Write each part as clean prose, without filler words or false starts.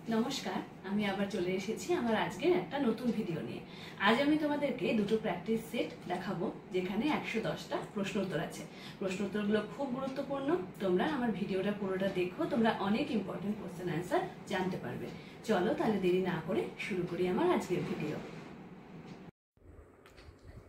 নমস্কার, আমি আবার চলে এসেছি আমার আজকের একটা নতুন ভিডিও নিয়ে। আজ আমি তোমাদেরকে দুটো প্র্যাকটিস সেট দেখাবো, যেখানে 110টা প্রশ্ন উত্তর আছে। প্রশ্ন উত্তরগুলো খুব গুরুত্বপূর্ণ। তোমরা আমার ভিডিওটা পুরোটা দেখো, তোমরা অনেক ইম্পর্টেন্ট কোশ্চেন অ্যান্সার জানতে পারবে। চলো তাহলে দেরি না করে শুরু করি আমার আজকের ভিডিও।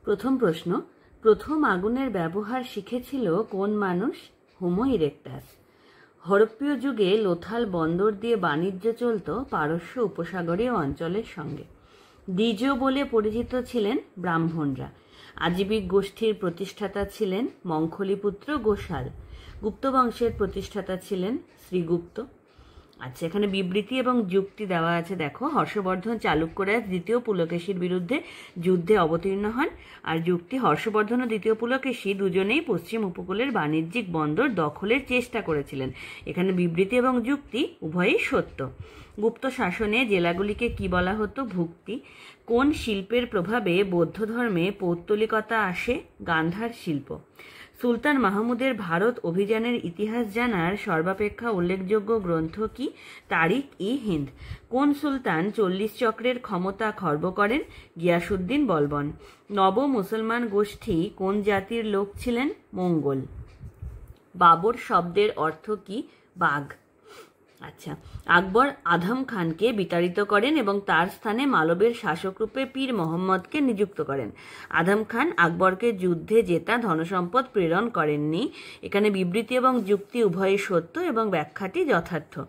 প্রথম প্রশ্ন, প্রথম আগুনের ব্যবহার শিখেছিল কোন মানুষ? Homo erectus. হরপ্পীয় যুগে লোথাল বন্দর দিয়ে বাণিজ্য চলত পারস্য উপসাগরীয় অঞ্চলের সঙ্গে। দ্বিজ বলে পরিচিত ছিলেন ব্রাহ্মণরা। আজীবিক গোষ্ঠীর প্রতিষ্ঠাতা ছিলেন মঙ্খলীপুত্র গোশাল। গুপ্ত বংশের প্রতিষ্ঠাতা ছিলেন শ্রীগুপ্ত। আচ্ছা, এখানে বিবৃতি এবং যুক্তি দেওয়া আছে। দেখো, হর্ষবর্ধন চালুক্যরাজ দ্বিতীয় পুলকেশীর বিরুদ্ধে যুদ্ধে অবতীর্ণ হন। আর যুক্তি, হর্ষবর্ধন ও দ্বিতীয় পুলকেশী দুজনেই পশ্চিম উপকূলের বাণিজ্যিক বন্দর দখলের চেষ্টা করেছিলেন। এখানে বিবৃতি এবং যুক্তি উভয়ই সত্য। গুপ্ত শাসনে জেলাগুলিকে কি বলা হতো? ভুক্তি। কোন শিল্পের প্রভাবে বৌদ্ধ ধর্মে পৌত্তলিকতা আসে? গান্ধার শিল্প। সুলতান মাহমুদের ভারত অভিযানের ইতিহাস জানার সর্বাপেক্ষা উল্লেখযোগ্য গ্রন্থ কি? তারিখ-ই-হিন্দ। কোন সুলতান 40 চক্রের ক্ষমতা খর্ব করেন? গিয়াসুদ্দিন বলবন। নব মুসলমান গোষ্ঠী কোন জাতির লোক ছিলেন? মঙ্গল। বাবর শব্দের অর্থ কি? বাঘ। আচ্ছা, আকবর আধম খানকে বিতাড়িত করেন এবং তার স্থানে মালবের শাসকরূপে পীর মোহাম্মদকে নিযুক্ত করেন। আধম খান আকবরকে যুদ্ধে জেতা ধনসম্পদ প্রেরণ করেননি। এখানে বিবৃতি এবং যুক্তি উভয়ই সত্য এবং ব্যাখ্যাটি যথার্থ।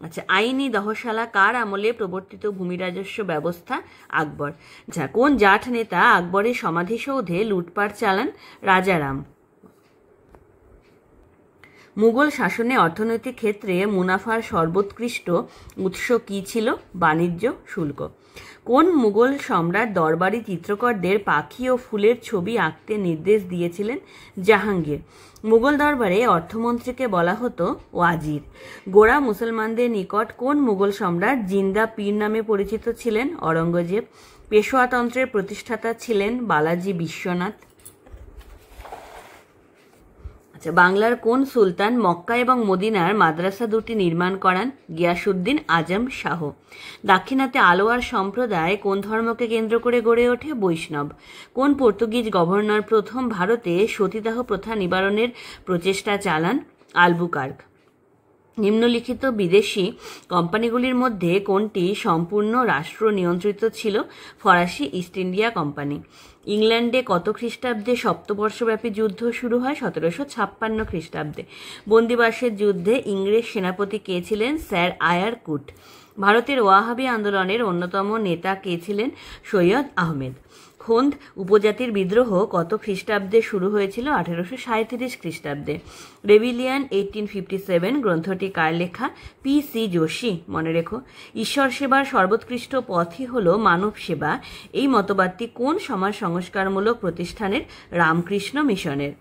আচ্ছা, আইনি দহশালা কার আমলে প্রবর্তিত ভূমি রাজস্ব ব্যবস্থা? আকবর। আচ্ছা, কোন জাট নেতা আকবরের সমাধিসৌধে লুটপাট চালান? রাজারাম। মুঘল শাসনে অর্থনৈতিক ক্ষেত্রে মুনাফার সর্বোৎকৃষ্ট উৎস কী ছিল? বাণিজ্য শুল্ক। কোন মুঘল সম্রাট দরবারি চিত্রকরদের পাখি ও ফুলের ছবি আঁকতে নির্দেশ দিয়েছিলেন? জাহাঙ্গীর। মুঘল দরবারে অর্থমন্ত্রীকে বলা হতো ওয়াজির। গোঁড়া মুসলমানদের নিকট কোন মুঘল সম্রাট জিন্দা পীর নামে পরিচিত ছিলেন? অরঙ্গজেব। পেশোয়াতন্ত্রের প্রতিষ্ঠাতা ছিলেন বালাজি বিশ্বনাথ। আচ্ছা, বাংলার কোন সুলতান মক্কা এবং মদিনার মাদ্রাসা দুটি নির্মাণ করান? গিয়াসুদ্দিন আজম শাহ। দাক্ষিণাত্যে আলোয়ার সম্প্রদায় কোন ধর্মকে কেন্দ্র করে গড়ে ওঠে? বৈষ্ণব। কোন পর্তুগিজ গভর্নর প্রথম ভারতে সতীদাহ প্রথা নিবারণের প্রচেষ্টা চালান? আলবুকার্ক। নিম্নলিখিত বিদেশি কোম্পানিগুলির মধ্যে কোনটি সম্পূর্ণ রাষ্ট্র নিয়ন্ত্রিত ছিল? ফরাসি ইস্ট ইন্ডিয়া কোম্পানি। ইংল্যান্ডে কত খ্রিস্টাব্দে সপ্তবর্ষব্যাপী যুদ্ধ শুরু হয়? 1756 খ্রিস্টাব্দে। বন্দিবাসের যুদ্ধে ইংরেজ সেনাপতি কে ছিলেন? স্যার আয়ার কুট। ভারতের ওয়াহাবি আন্দোলনের অন্যতম নেতা কে ছিলেন? সৈয়দ আহমেদ। খোন্দ উপজাতির বিদ্রোহ কত খ্রিস্টাব্দে শুরু হয়েছিল? 1837 খ্রিস্টাব্দে। রেভিলিয়ান 1857 গ্রন্থটি কার লেখা? P.C. যোশী। মনে রেখো। ঈশ্বর সেবার সর্বোৎকৃষ্ট পথই হল মানব সেবা। এই মতবাদটি কোন সমাজ সংস্কারমূলক প্রতিষ্ঠানের? রামকৃষ্ণ মিশনের।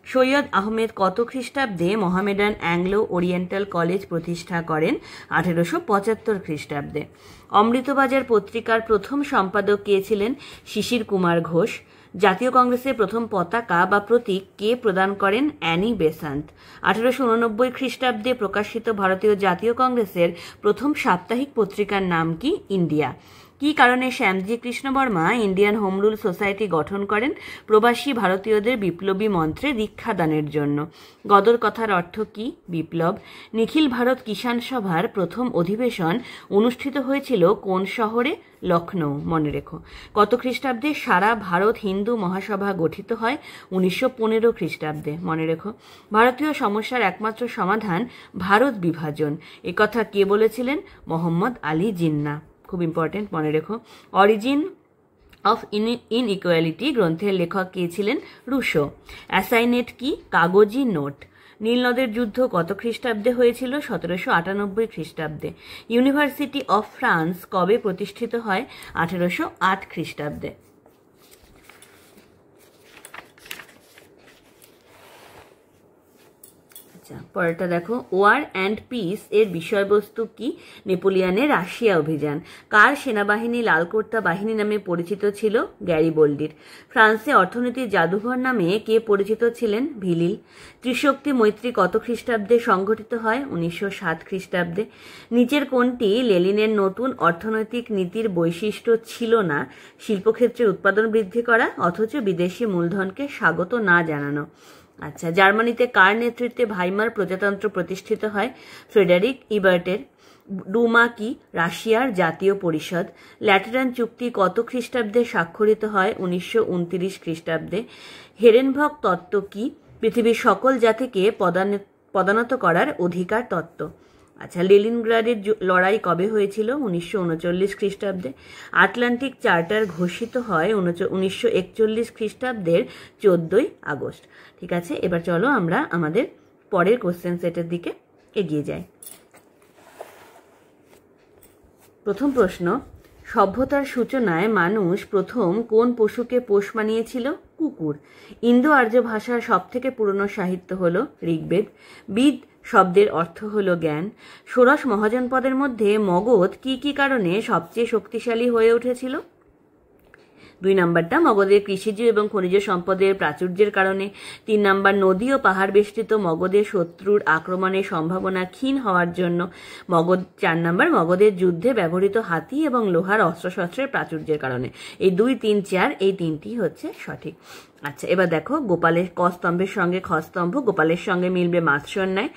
সৈয়দ আহমেদ কত খ্রিস্টাব্দে মোহামেডান অ্যাংলো ওরিয়েন্টাল কলেজ প্রতিষ্ঠা করেন? 1875 খ্রিস্টাব্দে। অমৃতবাজার পত্রিকার প্রথম সম্পাদক কে ছিলেন? শিশির কুমার ঘোষ। জাতীয় কংগ্রেসের প্রথম পতাকা বা প্রতীক কে প্রদান করেন? Annie Besant. 1889 খ্রিস্টাব্দে প্রকাশিত ভারতীয় জাতীয় কংগ্রেসের প্রথম সাপ্তাহিক পত্রিকার নাম কি? ইন্ডিয়া। কী কারণে Shyamji Krishna Varma Indian home rule society গঠন করেন? প্রবাসী ভারতীয়দের বিপ্লবী মন্ত্রে দীক্ষাদানের জন্য। গদর কথার অর্থ কি? বিপ্লব। নিখিল ভারত কিষাণ সভার প্রথম অধিবেশন অনুষ্ঠিত হয়েছিল কোন শহরে? লখনৌ। মনে রেখো। কত খ্রিস্টাব্দে সারা ভারত হিন্দু মহাসভা গঠিত হয়? 1915 খ্রিস্টাব্দে। মনে রেখো। ভারতীয় সমস্যার একমাত্র সমাধান ভারত বিভাজন। একথা কে বলেছিলেন? মোহাম্মদ আলী জিন্নাহ। খুব ইম্পর্টেন্ট, মনে রেখো। অরিজিন অফ ইনইকুয়ালিটি গ্রন্থের লেখক কে ছিলেন? রুশো। অ্যাসাইনেট কি? কাগজি নোট। নীলনদের যুদ্ধ কত খ্রিস্টাব্দে হয়েছিল? 1798 খ্রিস্টাব্দে। ইউনিভার্সিটি অফ ফ্রান্স কবে প্রতিষ্ঠিত হয়? 1808 খ্রিস্টাব্দে। আচ্ছা, পরেরটা দেখো, ওয়ার অ্যান্ড পিস এর বিষয়বস্তু কি? নেপোলিয়নের রাশিয়া অভিযান। কার সেনাবাহিনী লালকোর্তা বাহিনী নামে পরিচিত ছিল? গ্যারিবোল্ডির। ফ্রান্সে অর্থনীতির জাদুঘর নামে কে পরিচিত ছিলেন? ভিলিল। ত্রিশক্তি মৈত্রী কত খ্রিস্টাব্দে সংঘটিত হয়? 1907 খ্রিস্টাব্দে। নিচের কোনটি লেনিনের নতুন অর্থনৈতিক নীতির বৈশিষ্ট্য ছিল না? শিল্পক্ষেত্রে উৎপাদন বৃদ্ধি করা অথচ বিদেশি মূলধনকে স্বাগত না জানানো। আচ্ছা, জার্মানিতে কার নেতৃত্বে ভাইমার প্রজাতন্ত্র প্রতিষ্ঠিত হয়? ফ্রেডারিক ইবার্টের। ডুমা কি? রাশিয়ার জাতীয় পরিষদ। ল্যাটেরান চুক্তি কত খ্রিস্টাব্দে স্বাক্ষরিত হয়? 1929 খ্রিস্টাব্দে। হেরেনভক তত্ত্ব কি? পৃথিবীর সকল জাতিকে পদানত করার অধিকার তত্ত্ব। আচ্ছা, লেনিনগ্রাডের লড়াই কবে হয়েছিল? 1939 খ্রিস্টাব্দে। আটলান্টিক চার্টার ঘোষিত হয় 1941 খ্রিস্টাব্দের 14 আগস্ট। ঠিক আছে, এবার চলো আমরা আমাদের পরের কোশ্চেন সেটের দিকে এগিয়ে যাই। প্রথম প্রশ্ন, সভ্যতার সূচনায় মানুষ প্রথম কোন পশুকে পোষ মানিয়েছিল? কুকুর। ইন্দো আর্য ভাষার সবথেকে পুরনো সাহিত্য হল ঋগ্বেদ। বিদ শব্দের অর্থ হল জ্ঞান। ষোড়শ মহাজনপদের মধ্যে মগধ কি কি কারণে সবচেয়ে শক্তিশালী হয়ে উঠেছিল? 2 নম্বরটা মগধের কৃষিজ এবং খনিজ সম্পদের প্রাচুর্যের কারণে। 3 নম্বর নদী ও পাহাড় বেষ্টিত মগধের শত্রুর আক্রমণের সম্ভাবনা ক্ষীণ হওয়ার জন্য। 4 নম্বর মগধের যুদ্ধে ব্যবহৃত হাতি এবং লোহার অস্ত্রশস্ত্রের প্রাচুর্যের কারণে। এই 2, 3, 4 এই তিনটি হচ্ছে সঠিক। আচ্ছা, এবার দেখো, গোপালের ক স্তম্ভের সঙ্গে খ স্তম্ভ। গোপালের সঙ্গে মিলবে মাৎস্যন্যায়।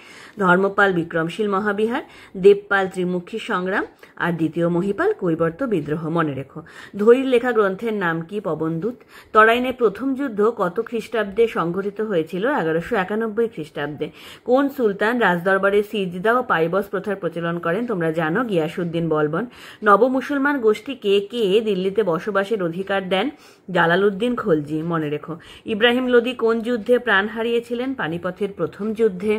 ধর্মপাল বিক্রমশীল মহাবিহার। দেবপাল ত্রিমুখী সংগ্রাম। আর দ্বিতীয় মহিপাল কৈবর্ত বিদ্রোহ। মনে রেখো। ধৈর্য লেখা গ্রন্থের নাম কি? পবনদূত। তরাইনের প্রথম যুদ্ধ কত খ্রিস্টাব্দে সংঘটিত হয়েছিল? 1191 খ্রিস্টাব্দে। কোন সুলতান রাজদরবারে সিজদা ও পাইবস প্রথার প্রচলন করেন? তোমরা জানো, গিয়াসুদ্দিন বলবন। নব মুসলমান গোষ্ঠীকে কে দিল্লিতে বসবাসের অধিকার দেন? জালালউদ্দিন খলজি। মনে রেখো। ইব্রাহিম লোদি কোন যুদ্ধে প্রাণ হারিয়েছিলেন? পানিপথের প্রথম যুদ্ধে।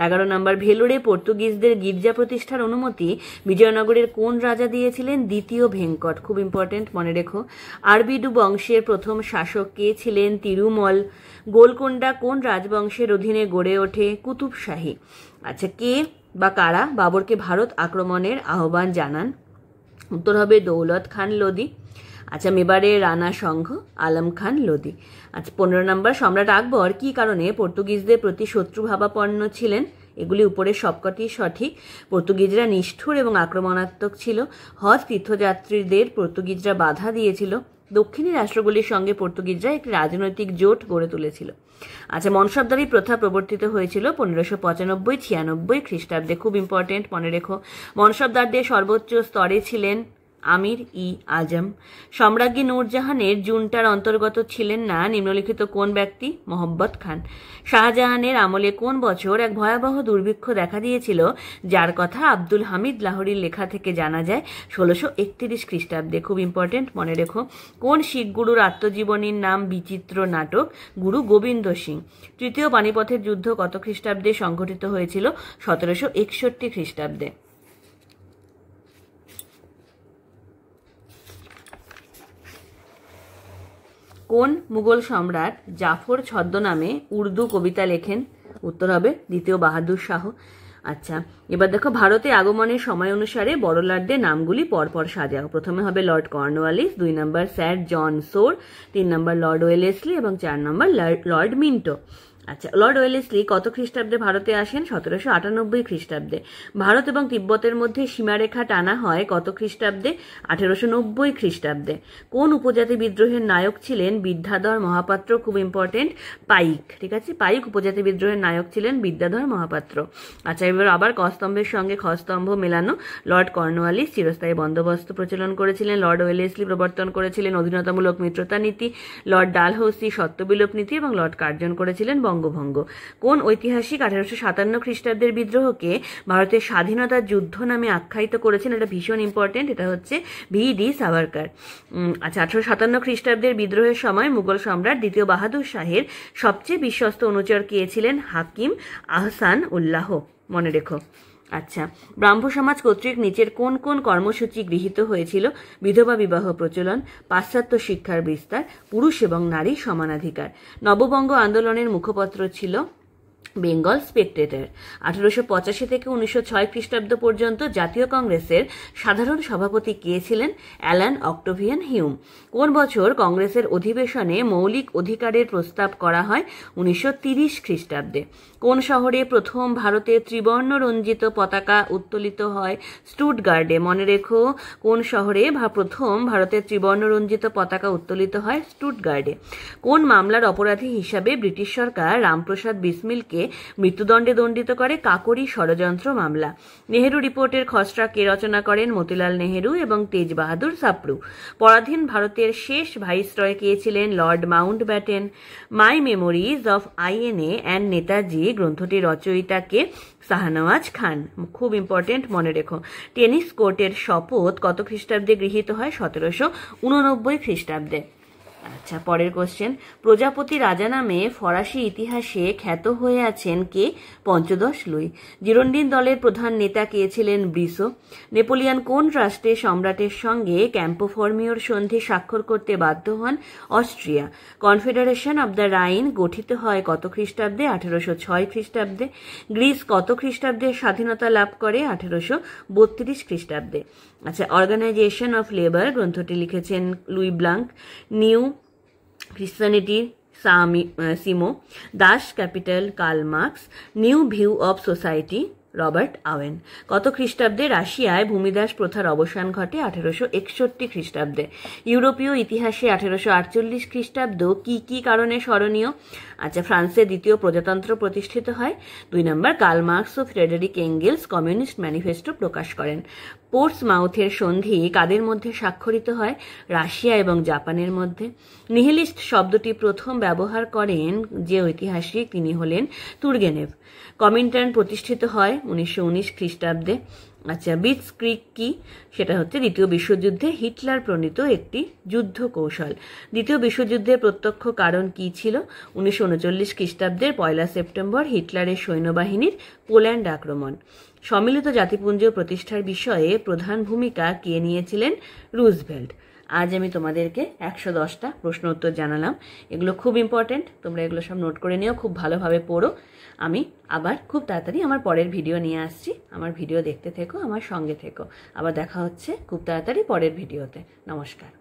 11 নম্বর, ভেলোরে পর্তুগিজদের গির্জা প্রতিষ্ঠার অনুমতি বিজয়নগরের কোন রাজা দিয়েছিলেন? দ্বিতীয় ভেঙ্কট। খুব ইম্পর্টেন্ট, মনে রেখো। আরবিডু বংশের প্রথম শাসক কে ছিলেন? তিরুমল। গোলকোন্ডা কোন রাজবংশের অধীনে গড়ে ওঠে? কুতুব শাহী। আচ্ছা, কে বা কারা বাবরকে ভারত আক্রমণের আহ্বান জানান? উত্তর হবে দৌলত খান লোদি। আচ্ছা, মেবারের রানা সংঘ? আলম খান লোদি। আচ্ছা, 15 নম্বর, সম্রাট আকবর কি কারণে পর্তুগিজদের প্রতি শত্রুভাবাপন্ন ছিলেন? এগুলি উপরের সবকটি সঠিক। পর্তুগিজরা নিষ্ঠুর এবং আক্রমণাত্মক ছিল। হজ তীর্থযাত্রীদের পর্তুগিজরা বাধা দিয়েছিল। দক্ষিণী রাষ্ট্রগুলির সঙ্গে পর্তুগিজরা একটি রাজনৈতিক জোট গড়ে তুলেছিল। আচ্ছা, মনসবদারি প্রথা প্রবর্তিত হয়েছিল 1595-96 খ্রিস্টাব্দে। খুব ইম্পর্টেন্ট, মনে রেখো। মনসবদারদের সর্বোচ্চ স্তরে ছিলেন আমির ই আজম। সম্রাজ্ঞী নূরজাহানের জুনটার অন্তর্গত ছিলেন না নিম্নলিখিত কোন ব্যক্তি? মোহাম্মদ খান। শাহজাহানের আমলে কোন বছর এক ভয়াবহ দুর্ভিক্ষ দেখা দিয়েছিল, যার কথা আব্দুল হামিদ লাহোরীর লেখা থেকে জানা যায়? 1631 খ্রিস্টাব্দে। খুব ইম্পর্টেন্ট, মনে রেখো। কোন শিখ গুরুর আত্মজীবনীর নাম বিচিত্র নাটক? গুরু গোবিন্দ সিং। তৃতীয় পানিপথের যুদ্ধ কত খ্রিস্টাব্দে সংঘটিত হয়েছিল? 1761 খ্রিস্টাব্দে। কোন মুঘল সম্রাট জাফর ছদ্মনামে উর্দু কবিতা লেখেন? উত্তর হবে দ্বিতীয় বাহাদুর শাহ। আচ্ছা, এবার দেখো, ভারতে আগমনের সময় অনুসারে বড়লাটদের নামগুলি পরপর সাজাও। প্রথমে হবে লর্ড কর্নওয়ালিস, 2 নম্বর স্যার জন সোর, 3 নম্বর লর্ড ওয়েলেসলি এবং 4 নম্বর লর্ড মিন্টো। আচ্ছা, লর্ড ওয়েলেসলি কত খ্রিস্টাব্দে ভারতে আসেন? 1798 খ্রিস্টাব্দে। ভারত এবং তিব্বতের মধ্যে সীমারেখা টানা হয় কত খ্রিস্টাব্দে? 1890 খ্রিস্টাব্দে। কোন উপজাতি বিদ্রোহের নায়ক ছিলেন বিদ্যাধর মহাপাত্র? খুব ইম্পর্টেন্ট, পাইক। ঠিক আছে, পাইক উপজাতি বিদ্রোহের নায়ক ছিলেন বিদ্যাধর মহাপাত্র। আচ্ছা, এবার আবার ক স্তম্ভের সঙ্গে খ স্তম্ভ মেলানো। লর্ড কর্নওয়ালিস চিরস্থায়ী বন্দোবস্ত প্রচলন করেছিলেন। লর্ড ওয়েলেসলি প্রবর্তন করেছিলেন অধীনতামূলক মিত্রতা নীতি। লর্ড ডালহৌসি সত্যবিলোপ নীতি এবং লর্ড কার্জন করেছিলেন বঙ্গভঙ্গ। কোন ঐতিহাসিক 1857 খ্রিস্টাব্দের বিদ্রোহকে ভারতের স্বাধীনতা যুদ্ধ নামে আখ্যায়িত করেছেন? এটা ভীষণ ইম্পর্টেন্ট, এটা হচ্ছে ভি.ডি. সাভারকার। আচ্ছা, 1857 খ্রিস্টাব্দের বিদ্রোহের সময় মুঘল সম্রাট দ্বিতীয় বাহাদুর শাহের সবচেয়ে বিশ্বস্ত অনুচর কে ছিলেন? হাকিম আহসান উল্লাহ। মনে রেখো। আচ্ছা, ব্রাহ্ম সমাজ কর্তৃক নিচের কোন কোন কর্মসূচি গৃহীত হয়েছিল? বিধবা বিবাহ প্রচলন, পাশ্চাত্য শিক্ষার বিস্তার, পুরুষ এবং নারী সমানাধিকার। নববঙ্গ আন্দোলনের মুখপত্র ছিল বেঙ্গল স্পেকটেটর। 1885 থেকে 1906 খ্রিস্টাব্দ পর্যন্ত জাতীয় কংগ্রেসের সাধারণ সভাপতি কে ছিলেন? Alan Octavian Hume. কোন বছর কংগ্রেসের অধিবেশনে মৌলিক অধিকারের প্রস্তাব করা হয়? 1930 খ্রিস্টাব্দে। কোন শহরে প্রথম ভারতের ত্রিবর্ণ রঞ্জিত পতাকা উত্তোলিত হয়? স্টুটগার্ডে। মনে রেখো, কোন শহরে প্রথম ভারতের ত্রিবর্ণ রঞ্জিত পতাকা উত্তোলিত হয়? স্টুটগার্ডে। কোন মামলার অপরাধী হিসাবে ব্রিটিশ সরকার রামপ্রসাদ বিসমিলকে মৃত্যুদণ্ডে দণ্ডিত করে? কাকোরি ষড়যন্ত্র মামলা। নেহেরু রিপোর্টের খসড়া কে রচনা করেন? মতিলাল নেহেরু এবং তেজ বাহাদুর সাপ্রু। পরাধীন ভারতের শেষ ভাইসরয় কে ছিলেন? Lord Mountbatten. My memories of INA and Netaji গ্রন্থটির রচয়িতা কে? শাহনওয়াজ খান। খুব ইম্পর্টেন্ট, মনে রেখো। টেনিস কোর্টের শপথ কত খ্রিস্টাব্দে গৃহীত হয়? 1789 খ্রিস্টাব্দে। আচ্ছা, পরের কোশ্চেন। প্রজাপতি রাজা নামে ফরাসি ইতিহাসে খ্যাত হয়ে আছেন কে? পঞ্চদশ লুই। জিরোন্ডিন দলের প্রধান নেতা কে ছিলেন? ব্রিসো। নেপোলিয়ন কোন রাষ্ট্রে সম্রাটের সঙ্গে ক্যাম্পো ফর্মিওর সন্ধি স্বাক্ষর করতে বাধ্য হন? Austria. Confederation of the Rhine গঠিত হয় কত খ্রিস্টাব্দে? 1806 খ্রিস্টাব্দে। গ্রিস কত খ্রিস্টাব্দে স্বাধীনতা লাভ করে? 1832 খ্রিস্টাব্দে। আচ্ছা, অর্গানাইজেশন অফ লেবার গ্রন্থটি লিখেছেন Louis Blanc. New Christianity Simon. Das Kapital Karl Marx. New view of society Robert Owen. কত খ্রিস্টাব্দে রাশিয়ায় ভূমিদাস প্রথার অবসান ঘটে? 1861 খ্রিস্টাব্দে। ইউরোপীয় ইতিহাসে 1848 খ্রিস্টাব্দ কি কি কারণে স্মরণীয়? আচ্ছা, ফ্রান্সে দ্বিতীয় প্রজাতন্ত্র প্রতিষ্ঠিত হয়। 2 নম্বর, কার্ল মার্কস ও ফ্রেডেরিক এঙ্গেলস কমিউনিস্ট ম্যানিফেস্টো প্রকাশ করেন। পোর্টসমাউথের সন্ধি কাদের মধ্যে স্বাক্ষরিত হয়? রাশিয়া এবং জাপানের মধ্যে। নিহিলিস্ট শব্দটি প্রথম ব্যবহার করেন যে ঐতিহাসিক, তিনি হলেন তুর্গেনেভ। কমিনটার্ন প্রতিষ্ঠিত হয় 1919 খ্রিস্টাব্দে। আচ্ছা, বিটস্ক্রিগ কি? সেটা হচ্ছে দ্বিতীয় বিশ্বযুদ্ধে হিটলার প্রণীত একটি যুদ্ধ কৌশল। দ্বিতীয় বিশ্বযুদ্ধের প্রত্যক্ষ কারণ কি ছিল? 1939 খ্রিস্টাব্দের 1 সেপ্টেম্বর হিটলারের সৈন্যবাহিনীর পোল্যান্ড আক্রমণ। সম্মিলিত জাতিপুঞ্জ প্রতিষ্ঠার বিষয়ে প্রধান ভূমিকা কে নিয়েছিলেন? রুজভেল্ট। আজ আমি তোমাদেরকে 110টা প্রশ্ন উত্তর জানালাম। এগুলো খুব ইম্পর্টেন্ট, তোমরা এগুলো সব নোট করে নিও, খুব ভালোভাবে পড়ো। আমি আবার খুব তাড়াতাড়ি আমার পরের ভিডিও নিয়ে আসছি। আমার ভিডিও দেখতে থেকো, আমার সঙ্গে থেকো। আবার দেখা হচ্ছে খুব তাড়াতাড়ি পরের ভিডিওতে। নমস্কার।